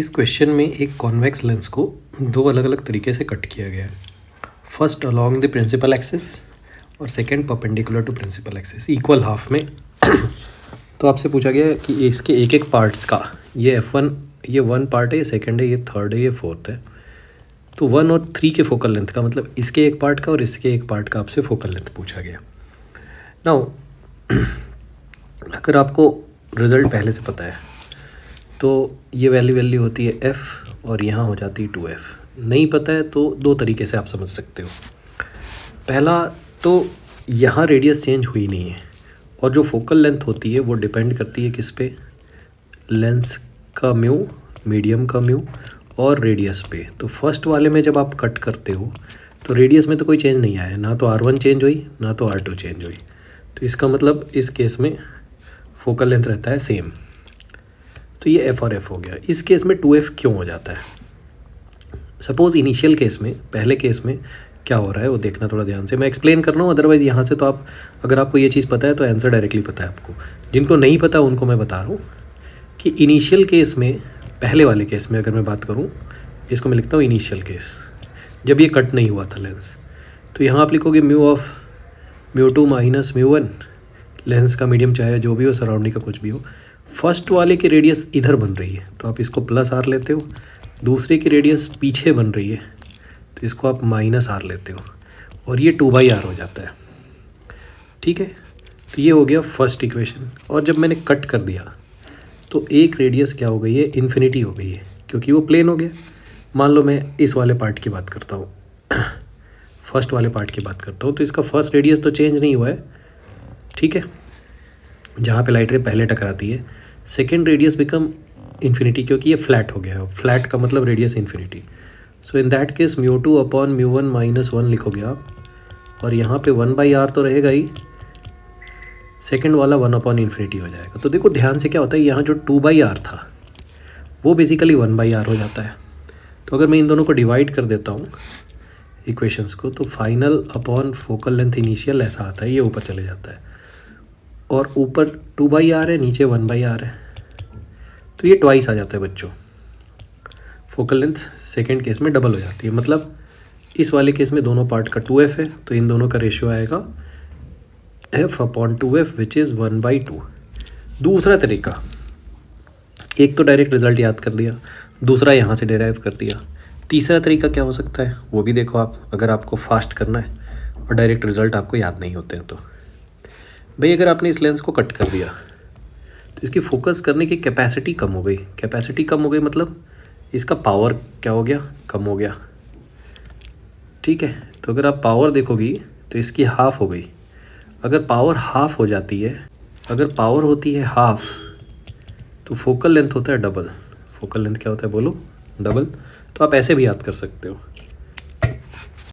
इस क्वेश्चन में एक कॉन्वेक्स लेंस को दो अलग अलग तरीके से कट किया गया है। First along the principal axis और second perpendicular to principal axis equal half में। तो आपसे पूछा गया है कि इसके एक एक पार्ट्स का, ये F1 ये 1 पार्ट है, ये सेकंड है, ये थर्ड है, ये फोर्थ है। तो 1 और 3 के फोकल लेंथ का मतलब इसके एक पार्ट का और इसके एक पार्ट का आपसे फोकल लेंथ पूछा गया। नाउ अगर आपको रिज़ल्ट पहले से पता है तो ये वैल्यू होती है f और यहाँ हो जाती है 2f। नहीं पता है तो दो तरीके से आप समझ सकते हो। पहला तो यहाँ रेडियस चेंज हुई नहीं है और जो फोकल लेंथ होती है वो डिपेंड करती है किस पे, लेंस का म्यू, मीडियम का म्यू और रेडियस पे। तो फर्स्ट वाले में जब आप कट करते हो तो रेडियस में तो कोई चेंज नहीं आया, ना तो R1 चेंज हुई ना तो R2 चेंज हुई। तो इसका मतलब इस केस में फोकल लेंथ रहता है सेम। तो ये f और f हो गया। इस केस में 2f क्यों हो जाता है? सपोज़ इनिशियल केस में, पहले केस में क्या हो रहा है वो देखना थोड़ा ध्यान से। मैं एक्सप्लेन कर रहा हूँ, अदरवाइज़ यहाँ से तो आप, अगर आपको ये चीज़ पता है तो आंसर डायरेक्टली पता है आपको। जिनको नहीं पता उनको मैं बता रहा हूँ कि इनिशियल केस में, पहले वाले केस में अगर मैं बात करूँ, इसको मैं लिखता हूँ इनिशियल केस, जब ये कट नहीं हुआ था लेंस। तो यहाँ आप लिखोगे μ2 माइनस μ1, लेंस का मीडियम चाहे जो भी हो, सराउंडिंग का कुछ भी हो। फर्स्ट वाले की रेडियस इधर बन रही है तो आप इसको प्लस आर लेते हो, दूसरे की रेडियस पीछे बन रही है तो इसको आप माइनस आर लेते हो और ये 2/r हो जाता है। ठीक है, तो ये हो गया फर्स्ट इक्वेशन। और जब मैंने कट कर दिया तो एक रेडियस क्या हो गई है, इन्फिनिटी हो गई है, क्योंकि वो प्लेन हो गया। मान लो मैं इस वाले पार्ट की बात करता हूँ, फर्स्ट वाले पार्ट की बात करता हूँ, तो इसका फर्स्ट रेडियस तो चेंज नहीं हुआ है, ठीक है, जहाँ पे लाइट रे पहले टकराती है। सेकेंड रेडियस बिकम इन्फिनिटी, क्योंकि ये फ्लैट हो गया है। फ्लैट का मतलब radius infinity. So in that case μ2 upon μ1 minus 1 लिखोगे आप, और यहाँ पे 1/r तो रहेगा ही, सेकेंड वाला 1 अपॉन इन्फिनिटी हो जाएगा। तो देखो ध्यान से क्या होता है, यहाँ जो 2/r था वो बेसिकली 1/r हो जाता है। तो अगर मैं इन दोनों को डिवाइड कर देता हूँ इक्वेशंस को, तो final upon focal length initial ऐसा आता है, ये ऊपर चले जाता है, और ऊपर 2/r है, नीचे 1/r है, तो ये ट्वाइस आ जाता है बच्चों। फोकल लेंथ सेकेंड केस में डबल हो जाती है। मतलब इस वाले केस में दोनों पार्ट का 2f है तो इन दोनों का रेशियो आएगा f upon 2f which is 1/2। दूसरा तरीका, एक तो डायरेक्ट रिजल्ट याद कर दिया, दूसरा यहाँ से डेराइव कर दिया। तीसरा तरीका क्या हो सकता है वो भी देखो आप, अगर आपको फास्ट करना है और डायरेक्ट रिजल्ट आपको याद नहीं होते हैं तो। भाई अगर आपने इस लेंस को कट कर दिया तो इसकी फोकस करने की कैपेसिटी कम हो गई। कैपेसिटी कम हो गई मतलब इसका पावर क्या हो गया, कम हो गया। ठीक है, तो अगर आप पावर देखोगी तो इसकी हाफ हो गई। अगर पावर हाफ हो जाती है, अगर पावर होती है हाफ, तो फोकल लेंथ होता है डबल। फोकल लेंथ क्या होता है बोलो, डबल। तो आप ऐसे भी याद कर सकते हो।